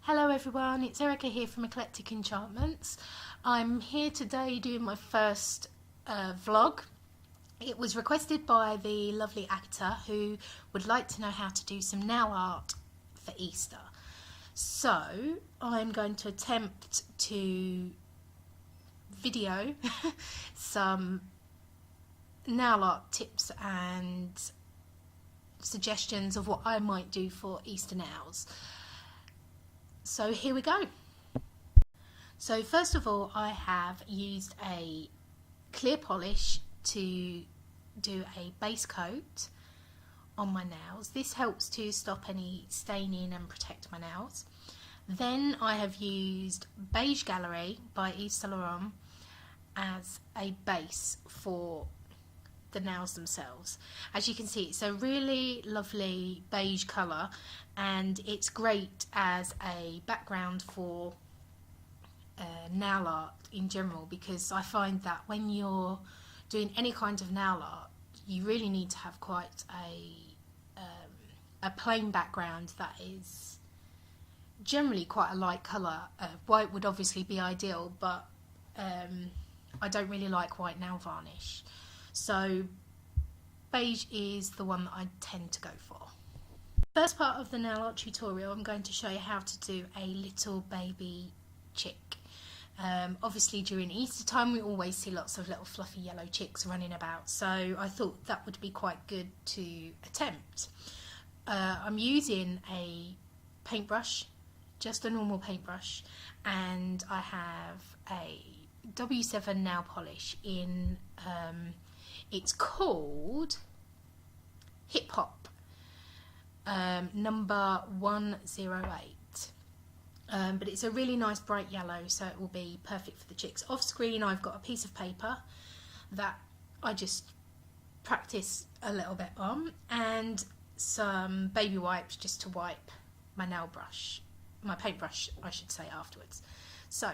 Hello everyone, it's Erica here from Eclectic Enchantments. I'm here today doing my first vlog. It was requested by the lovely Agatha, who would like to know how to do some nail art for Easter. So I'm going to attempt to video some nail art tips and suggestions of what I might do for Easter nails. So here we go. So first of all, I have used a clear polish to do a base coat on my nails. This helps to stop any staining and protect my nails. Then I have used Beige Gallery by Yves Saint Laurent as a base for the nails themselves. As you can see, it's a really lovely beige colour, and it's great as a background for nail art in general, because I find that when you're doing any kind of nail art, you really need to have quite a plain background that is generally quite a light colour. White would obviously be ideal, but I don't really like white nail varnish. So beige is the one that I tend to go for. First part of the nail art tutorial, I'm going to show you how to do a little baby chick. Obviously during Easter time we always see lots of little fluffy yellow chicks running about, so I thought that would be quite good to attempt. I'm using a paintbrush, just a normal paintbrush, and I have a W7 nail polish in it's called Hip Hop number 108, but it's a really nice bright yellow, so it will be perfect for the chicks. Off screen I've got a piece of paper that I just practice a little bit on, and some baby wipes just to wipe my nail brush, my paintbrush I should say, afterwards. So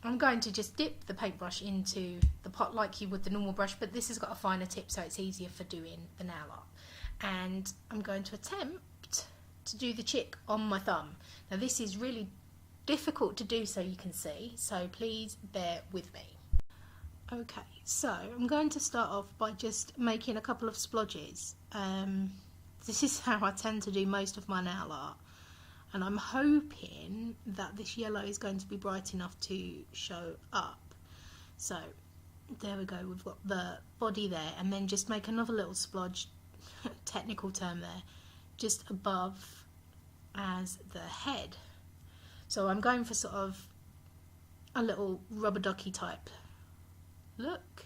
I'm going to just dip the paintbrush into the pot like you would the normal brush, but this has got a finer tip so it's easier for doing the nail art. And I'm going to attempt to do the chick on my thumb. Now this is really difficult to do, so you can see, so please bear with me. Okay, so I'm going to start off by just making a couple of splodges. This is how I tend to do most of my nail art, and I'm hoping that this yellow is going to be bright enough to show up. So there we go, we've got the body there, and then just make another little splodge, technical term there, just above as the head. So I'm going for sort of a little rubber ducky type look.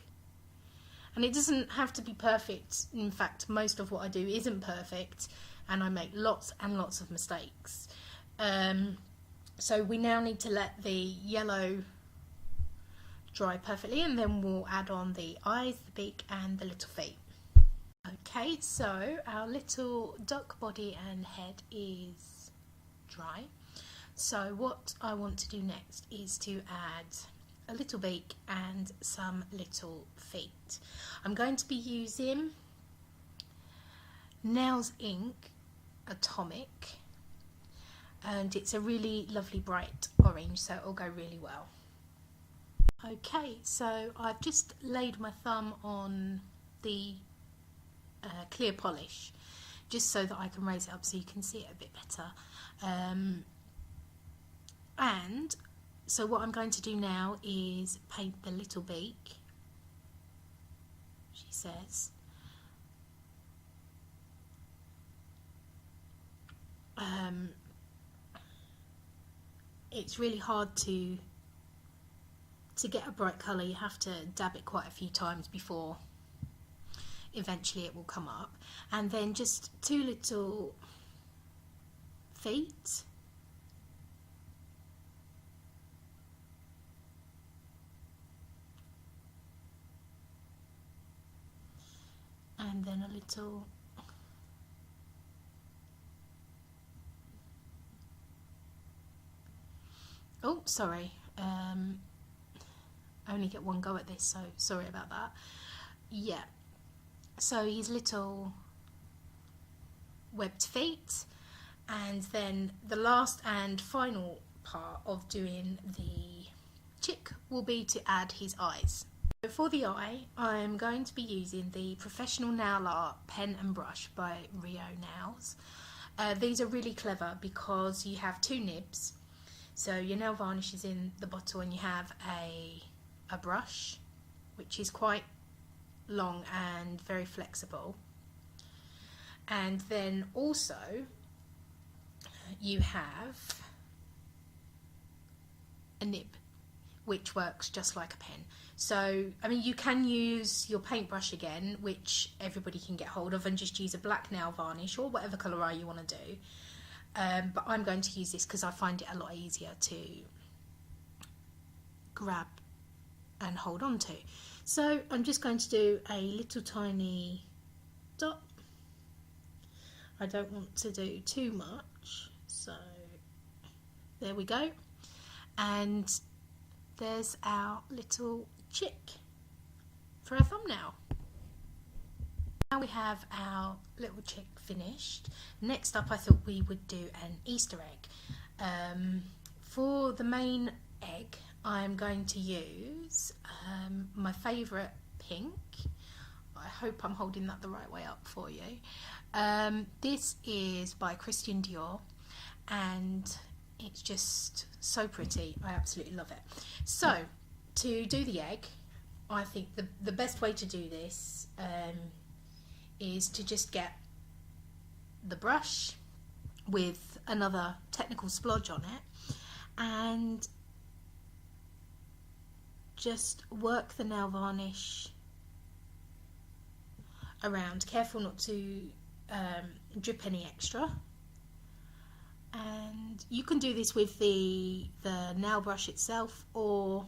And it doesn't have to be perfect. In fact, most of what I do isn't perfect, and I make lots and lots of mistakes. So we now need to let the yellow dry perfectly, and then we'll add on the eyes, the beak and the little feet. Okay, so our little duck body and head is dry. So what I want to do next is to add a little beak and some little feet. I'm going to be using Nails Ink Atomic, and it's a really lovely bright orange, so it'll go really well. Okay, so I've just laid my thumb on the clear polish just so that I can raise it up so you can see it a bit better. And so what I'm going to do now is paint the little beak, she says. It's really hard to get a bright colour. You have to dab it quite a few times before eventually it will come up. And then just two little feet. And then a little oh, sorry, I only get one go at this, so sorry about that. Yeah, so his little webbed feet, And then the last and final part of doing the chick will be to add his eyes. So for the eye, I'm going to be using the Professional Nail Art pen and brush by Rio Nails. These are really clever because you have two nibs. So your nail varnish is in the bottle and you have a brush which is quite long and very flexible. And then also you have a nib which works just like a pen. So, I mean, you can use your paintbrush again, which everybody can get hold of, and just use a black nail varnish or whatever colour eye you want to do. But I'm going to use this because I find it a lot easier to grab and hold on to. So I'm just going to do a little tiny dot. I don't want to do too much, so there we go. And there's our little chick for a thumbnail. Now we have our little chick finished. Next up, I thought we would do an Easter egg. For the main egg, I'm going to use my favourite pink. I hope I'm holding that the right way up for you. This is by Christian Dior, and it's just so pretty. I absolutely love it. So to do the egg, I think the best way to do this is to just get the brush with another technical splodge on it and just work the nail varnish around. Careful not to drip any extra. And you can do this with the nail brush itself or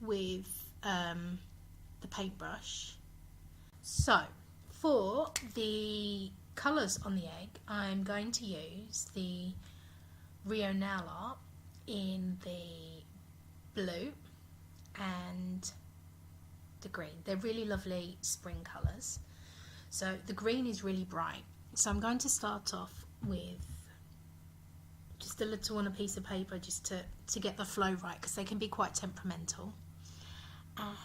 with the paintbrush. So for the colours on the egg, I'm going to use the Rio Nail Art in the blue and the green. They're really lovely spring colours. So the green is really bright. So I'm going to start off with just a little on a piece of paper just to get the flow right, because they can be quite temperamental.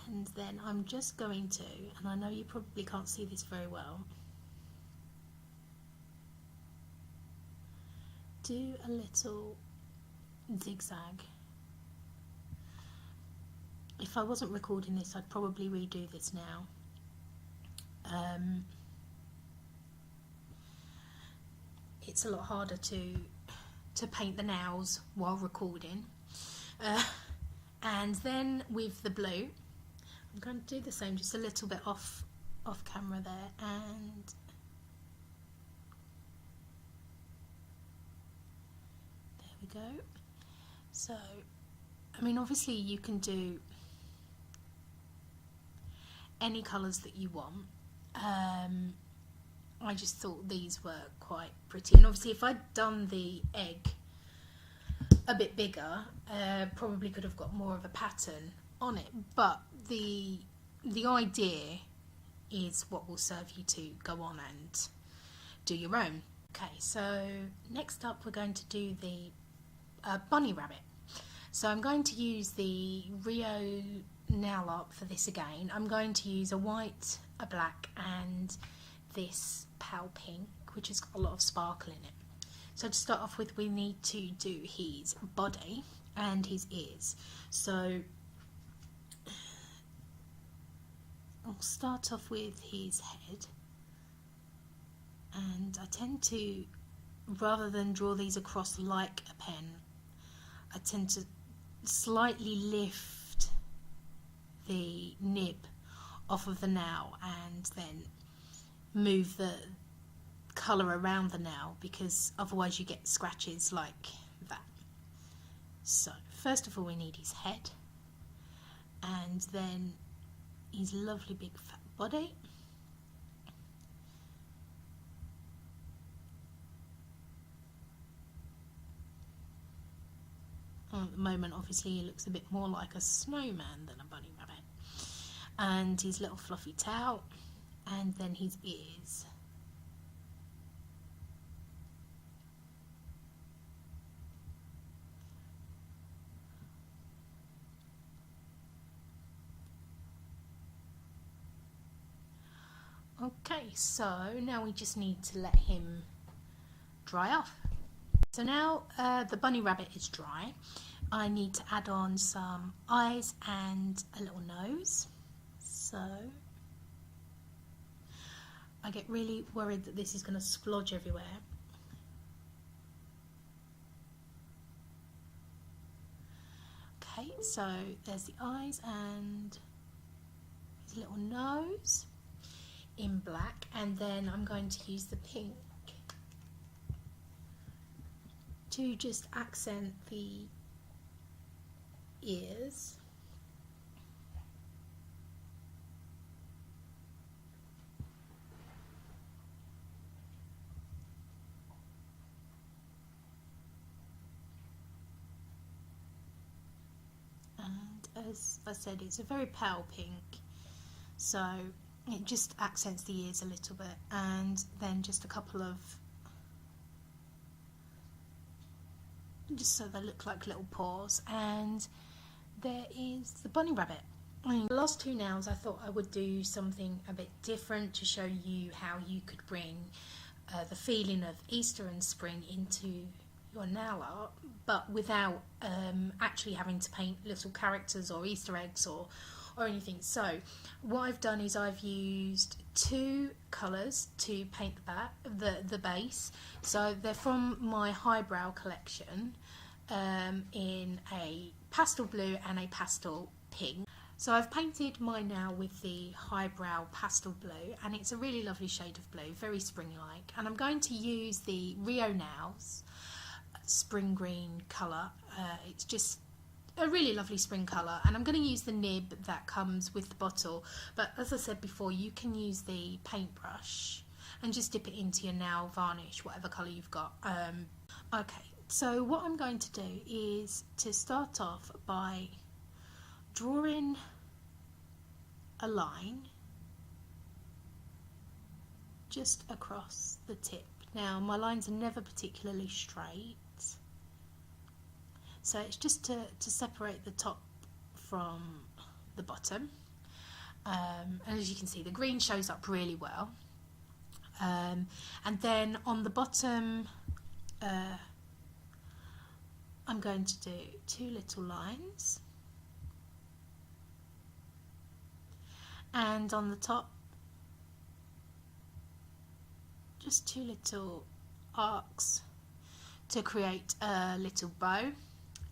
And then I'm just going to, and I know you probably can't see this very well, do a little zigzag. If I wasn't recording this, I'd probably redo this now. It's a lot harder to paint the nails while recording. And then with the blue, I'm going to do the same, just a little bit off camera there, and there we go. So, I mean, obviously you can do any colours that you want. I just thought these were quite pretty, and obviously if I'd done the egg a bit bigger, probably could have got more of a pattern on it, but the idea is what will serve you to go on and do your own. Okay, so next up we're going to do the bunny rabbit. So I'm going to use the Rio Nail Art for this again. I'm going to use a white, a black, and this pale pink, which has got a lot of sparkle in it. So to start off with, we need to do his body and his ears. So I'll start off with his head, and I tend to, rather than draw these across like a pen, I tend to slightly lift the nib off of the nail and then move the colour around the nail, because otherwise you get scratches like that. So first of all we need his head, and then his lovely big fat body. At the moment obviously he looks a bit more like a snowman than a bunny rabbit. And his little fluffy tail, and then his ears. Okay, so now we just need to let him dry off. So now the bunny rabbit is dry, I need to add on some eyes and a little nose. So I get really worried that this is going to splodge everywhere. Okay, so there's the eyes and his little nose in black, and then I'm going to use the pink to just accent the ears. And as I said, it's a very pale pink, so it just accents the ears a little bit, and then just a couple of, just so they look like little paws. And there is the bunny rabbit. The last two nails I thought I would do something a bit different to show you how you could bring the feeling of Easter and spring into your nail art, but without actually having to paint little characters or Easter eggs or anything. So what I've done is I've used two colours to paint the base. So they're from my highbrow collection, in a pastel blue and a pastel pink. So I've painted mine now with the highbrow pastel blue, and it's a really lovely shade of blue, very spring-like. And I'm going to use the Rio Nails spring green colour. It's just a really lovely spring colour, and I'm going to use the nib that comes with the bottle, but as I said before, you can use the paintbrush and just dip it into your nail varnish, whatever colour you've got. Okay, so what I'm going to do is to start off by drawing a line just across the tip. Now my lines are never particularly straight, so it's just to separate the top from the bottom. And as you can see, the green shows up really well. And then on the bottom, I'm going to do two little lines. And on the top, just two little arcs to create a little bow.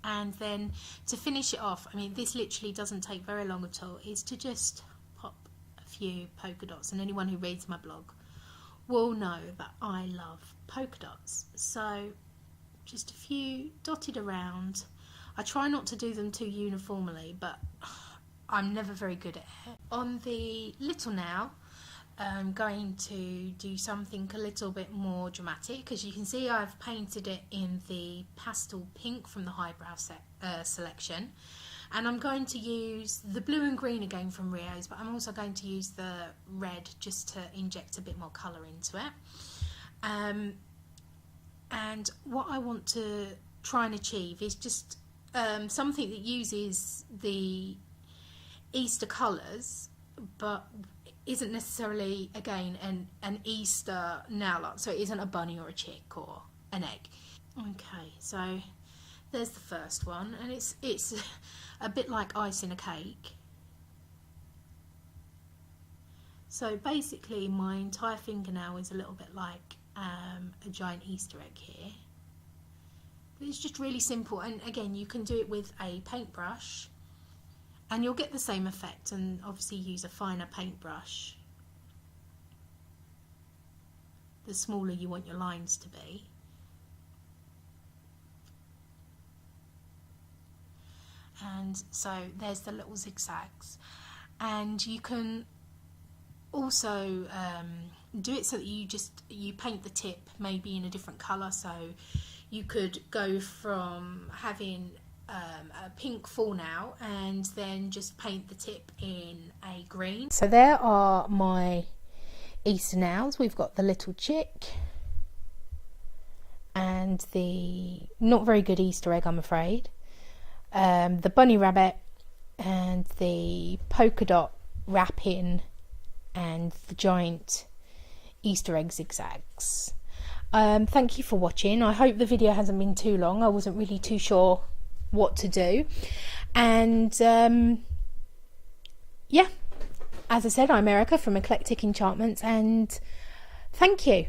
And then to finish it off, I mean, this literally doesn't take very long at all, is to just pop a few polka dots. And anyone who reads my blog will know that I love polka dots. So just a few dotted around. I try not to do them too uniformly, but I'm never very good at it. On the little nail, I'm going to do something a little bit more dramatic. As you can see, I've painted it in the pastel pink from the highbrow selection, and I'm going to use the blue and green again from Rio's, but I'm also going to use the red just to inject a bit more colour into it. And what I want to try and achieve is just something that uses the Easter colours, but isn't necessarily, again, an Easter nail art, so it isn't a bunny or a chick or an egg. Okay, so there's the first one, and it's a bit like icing a cake. So basically my entire fingernail is a little bit like a giant Easter egg here. But it's just really simple, and again, you can do it with a paintbrush and you'll get the same effect, and obviously use a finer paintbrush the smaller you want your lines to be. And so there's the little zigzags, and you can also do it so that you paint the tip maybe in a different colour. So you could go from having a pink full nail and then just paint the tip in a green. So there are my Easter nails. We've got the little chick and the not very good Easter egg, I'm afraid, the bunny rabbit and the polka dot wrapping and the giant Easter egg zigzags. Thank you for watching. I hope the video hasn't been too long. I wasn't really too sure what to do, and yeah, as I said, I'm Erica from Eclectic Enchantments, and thank you.